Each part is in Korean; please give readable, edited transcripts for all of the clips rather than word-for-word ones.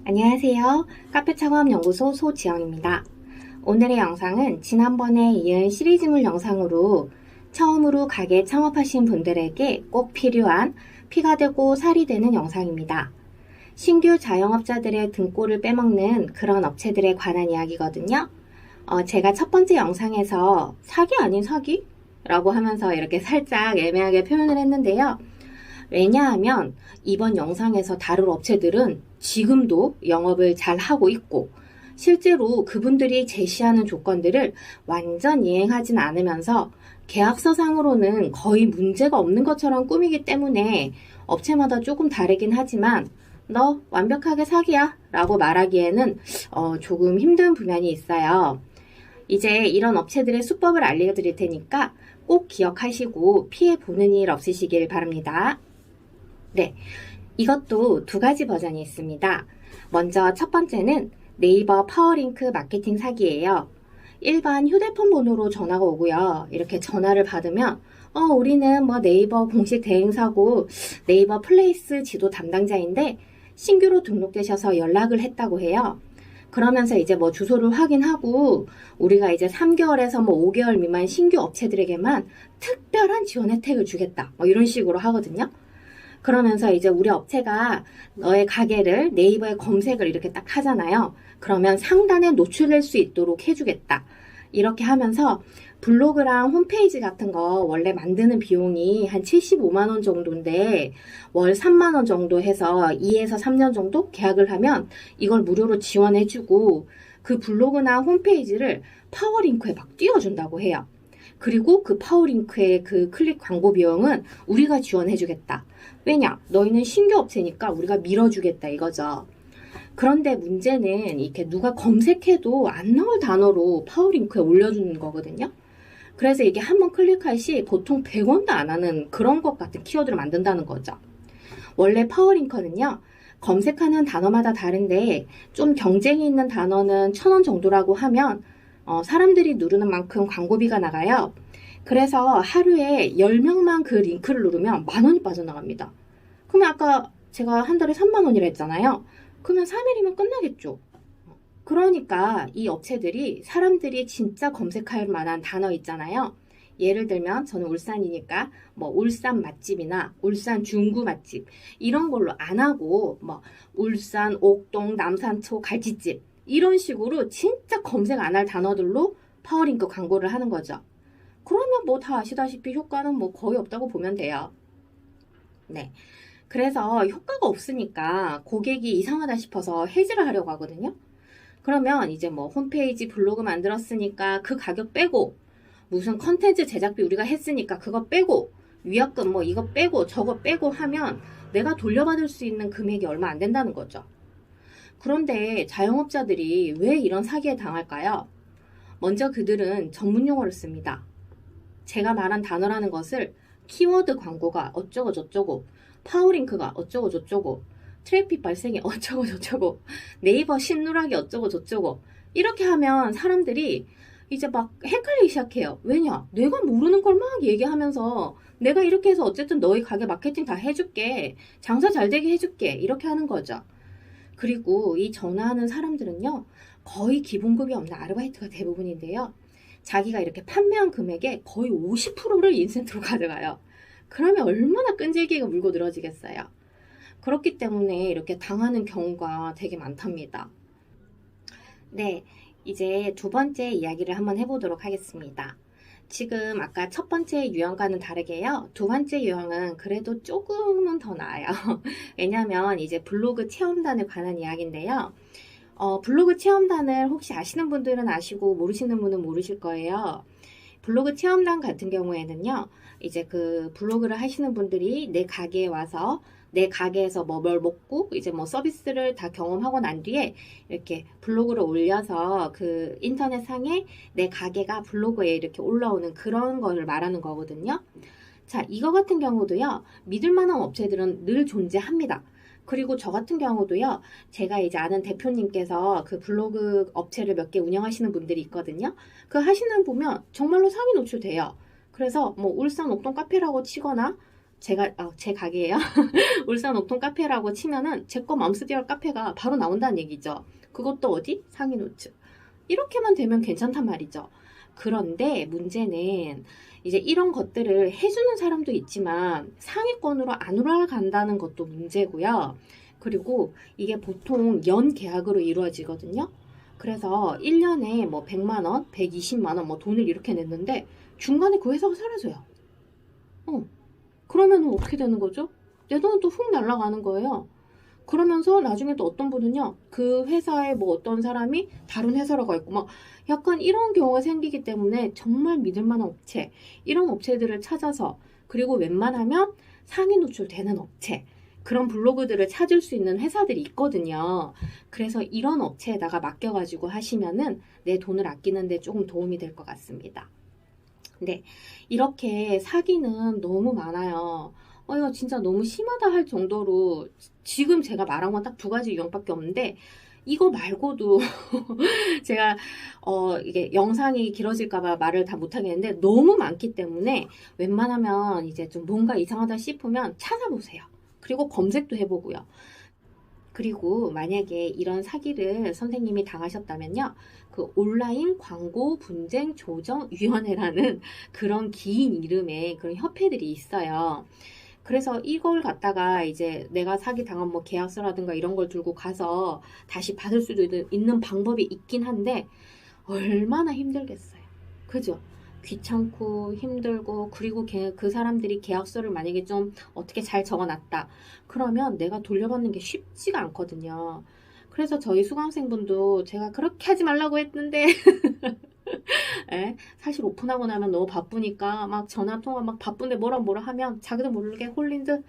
안녕하세요. 카페창업연구소 소지영입니다. 오늘의 영상은 지난번에 이은 시리즈물 영상으로 처음으로 가게 창업하신 분들에게 꼭 필요한 피가 되고 살이 되는 영상입니다. 신규 자영업자들의 등골을 빼먹는 그런 업체들에 관한 이야기거든요. 제가 첫 번째 영상에서 사기 아닌 사기? 라고 하면서 이렇게 살짝 애매하게 표현을 했는데요. 왜냐하면 이번 영상에서 다룰 업체들은 지금도 영업을 잘 하고 있고 실제로 그분들이 제시하는 조건들을 완전 이행하진 않으면서 계약서상으로는 거의 문제가 없는 것처럼 꾸미기 때문에 업체마다 조금 다르긴 하지만 너 완벽하게 사기야 라고 말하기에는 조금 힘든 부면이 있어요. 이제 이런 업체들의 수법을 알려드릴 테니까 꼭 기억하시고 피해 보는 일 없으시길 바랍니다. 네, 이것도 두 가지 버전이 있습니다. 먼저 첫 번째는 네이버 파워링크 마케팅 사기예요. 일반 휴대폰 번호로 전화가 오고요. 이렇게 전화를 받으면 우리는 네이버 공식 대행사고 네이버 플레이스 지도 담당자인데 신규로 등록되셔서 연락을 했다고 해요. 그러면서 이제 주소를 확인하고 우리가 이제 3개월에서 5개월 미만 신규 업체들에게만 특별한 지원 혜택을 주겠다. 이런 식으로 하거든요. 그러면서 이제 우리 업체가 너의 가게를 네이버에 검색을 이렇게 딱 하잖아요. 그러면 상단에 노출될 수 있도록 해주겠다. 이렇게 하면서 블로그랑 홈페이지 같은 거 원래 만드는 비용이 한 75만원 정도인데 월 3만원 정도 해서 2에서 3년 정도 계약을 하면 이걸 무료로 지원해주고 그 블로그나 홈페이지를 파워링크에 막 띄워준다고 해요. 그리고 그 파워링크의 그 클릭 광고 비용은 우리가 지원해주겠다. 왜냐? 너희는 신규 업체니까 우리가 밀어주겠다 이거죠. 그런데 문제는 이렇게 누가 검색해도 안 나올 단어로 파워링크에 올려주는 거거든요. 그래서 이게 한번 클릭할 시 보통 100원도 안 하는 그런 것 같은 키워드를 만든다는 거죠. 원래 파워링크는요. 검색하는 단어마다 다른데 좀 경쟁이 있는 단어는 1,000원 정도라고 하면 사람들이 누르는 만큼 광고비가 나가요. 그래서 하루에 10명만 그 링크를 누르면 10,000원이 빠져나갑니다. 그러면 아까 제가 한 달에 3만원이라 했잖아요. 그러면 3일이면 끝나겠죠. 그러니까 이 업체들이 사람들이 진짜 검색할 만한 단어 있잖아요. 예를 들면 저는 울산이니까 울산 맛집이나 울산 중구 맛집 이런 걸로 안 하고 울산 옥동 남산초 갈치집 이런 식으로 진짜 검색 안 할 단어들로 파워링크 광고를 하는 거죠. 그러면 다 아시다시피 효과는 거의 없다고 보면 돼요. 네. 그래서 효과가 없으니까 고객이 이상하다 싶어서 해지를 하려고 하거든요. 그러면 이제 홈페이지 블로그 만들었으니까 그 가격 빼고 무슨 컨텐츠 제작비 우리가 했으니까 그거 빼고 위약금 이거 빼고 저거 빼고 하면 내가 돌려받을 수 있는 금액이 얼마 안 된다는 거죠. 그런데 자영업자들이 왜 이런 사기에 당할까요? 먼저 그들은 전문 용어를 씁니다. 제가 말한 단어라는 것을 키워드 광고가 어쩌고 저쩌고 파워링크가 어쩌고 저쩌고 트래픽 발생이 어쩌고 저쩌고 네이버 신누락이 어쩌고 저쩌고 이렇게 하면 사람들이 이제 헷갈리기 시작해요. 왜냐? 내가 모르는 걸 막 얘기하면서 내가 이렇게 해서 어쨌든 너희 가게 마케팅 다 해줄게. 장사 잘 되게 해줄게. 이렇게 하는 거죠. 그리고 이 전화하는 사람들은요. 거의 기본급이 없는 아르바이트가 대부분인데요. 자기가 이렇게 판매한 금액의 거의 50%를 인센트로 가져가요. 그러면 얼마나 끈질기게 물고 늘어지겠어요. 그렇기 때문에 이렇게 당하는 경우가 되게 많답니다. 네, 이제 두 번째 이야기를 한번 해보도록 하겠습니다. 지금 아까 첫 번째 유형과는 다르게요. 두 번째 유형은 그래도 조금은 더 나아요. 왜냐면 이제 블로그 체험단에 관한 이야기인데요. 블로그 체험단을 혹시 아시는 분들은 아시고 모르시는 분은 모르실 거예요. 블로그 체험단 같은 경우에는요. 이제 그 블로그를 하시는 분들이 내 가게에 와서 내 가게에서 뭘 먹고 이제 서비스를 다 경험하고 난 뒤에 이렇게 블로그를 올려서 그 인터넷 상에 내 가게가 블로그에 이렇게 올라오는 그런 거를 말하는 거거든요. 자, 이거 같은 경우도요. 믿을 만한 업체들은 늘 존재합니다. 그리고 저 같은 경우도요. 제가 이제 아는 대표님께서 그 블로그 업체를 몇 개 운영하시는 분들이 있거든요. 그 하시는 보면 정말로 상위 노출돼요. 그래서 울산 옥동 카페라고 치거나 제 가게예요. 울산 옥톤 카페라고 치면은 제 거 맘스디얼 카페가 바로 나온다는 얘기죠. 그것도 어디? 상위 노출. 이렇게만 되면 괜찮단 말이죠. 그런데 문제는 이제 이런 것들을 해주는 사람도 있지만 상위권으로 안 올라간다는 것도 문제고요. 그리고 이게 보통 연 계약으로 이루어지거든요. 그래서 1년에 뭐 100만 원, 120만 원 뭐 돈을 이렇게 냈는데 중간에 그 회사가 사라져요. 그러면 어떻게 되는 거죠? 내 돈은 또 훅 날아가는 거예요. 그러면서 나중에 또 어떤 분은요, 그 회사에 뭐 어떤 사람이 다른 회사로 가 있고 막 약간 이런 경우가 생기기 때문에 정말 믿을 만한 업체, 이런 업체들을 찾아서, 그리고 웬만하면 상위 노출되는 업체, 그런 블로그들을 찾을 수 있는 회사들이 있거든요. 그래서 이런 업체에다가 맡겨가지고 하시면은 내 돈을 아끼는데 조금 도움이 될 것 같습니다. 근데 이렇게 사기는 너무 많아요. 이거 진짜 너무 심하다 할 정도로 지금 제가 말한 건 딱 2가지 유형밖에 없는데, 이거 말고도 제가 이게 영상이 길어질까봐 말을 다 못하겠는데 너무 많기 때문에 웬만하면 이제 좀 뭔가 이상하다 싶으면 찾아보세요. 그리고 검색도 해보고요. 그리고 만약에 이런 사기를 선생님이 당하셨다면요, 그 온라인 광고 분쟁 조정 위원회라는 그런 긴 이름의 그런 협회들이 있어요. 그래서 이걸 갖다가 이제 내가 사기 당한 뭐 계약서라든가 이런 걸 들고 가서 다시 받을 수도 있는 방법이 있긴 한데 얼마나 힘들겠어요. 그죠? 귀찮고 힘들고, 그리고 그 사람들이 계약서를 만약에 좀 어떻게 잘 적어놨다 그러면 내가 돌려받는 게 쉽지가 않거든요. 그래서 저희 수강생분도 제가 그렇게 하지 말라고 했는데 예, 사실 오픈하고 나면 너무 바쁘니까 막 전화통화 막 바쁜데 뭐라 하면 자기도 모르게 홀린 듯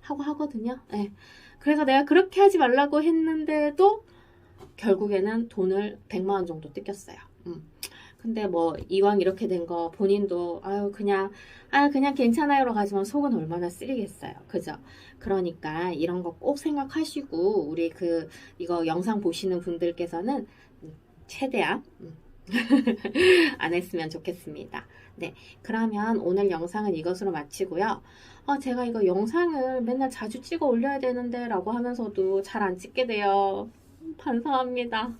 하고 하거든요. 예. 그래서 내가 그렇게 하지 말라고 했는데도 결국에는 돈을 100만 원 정도 뜯겼어요. 근데 뭐 이왕 이렇게 된 거 본인도 그냥 괜찮아요라고 하지만 속은 얼마나 쓰리겠어요. 그죠? 그러니까 이런 거 꼭 생각하시고, 우리 이거 영상 보시는 분들께서는 최대한 안 했으면 좋겠습니다. 네, 그러면 오늘 영상은 이것으로 마치고요. 제가 이거 영상을 맨날 자주 찍어 올려야 되는데 라고 하면서도 잘 안 찍게 돼요. 반성합니다.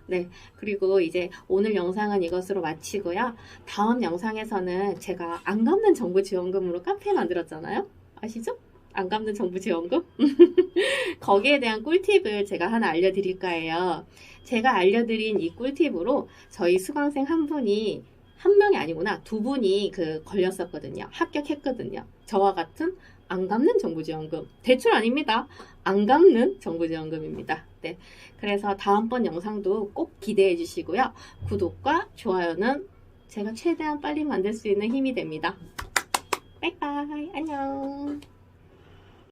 네, 그리고 이제 오늘 영상은 이것으로 마치고요. 다음 영상에서는 제가 안 갚는 정부지원금으로 카페 만들었잖아요. 아시죠? 안 갚는 정부지원금? 거기에 대한 꿀팁을 제가 하나 알려드릴 거예요. 제가 알려드린 이 꿀팁으로 저희 수강생 한 명이 아니구나, 2분이 걸렸었거든요. 합격했거든요. 저와 같은 안 갚는 정부지원금. 대출 아닙니다. 안 갚는 정부지원금입니다. 네. 그래서 다음번 영상도 꼭 기대해 주시고요. 구독과 좋아요는 제가 최대한 빨리 만들 수 있는 힘이 됩니다. 빠이빠이. 안녕.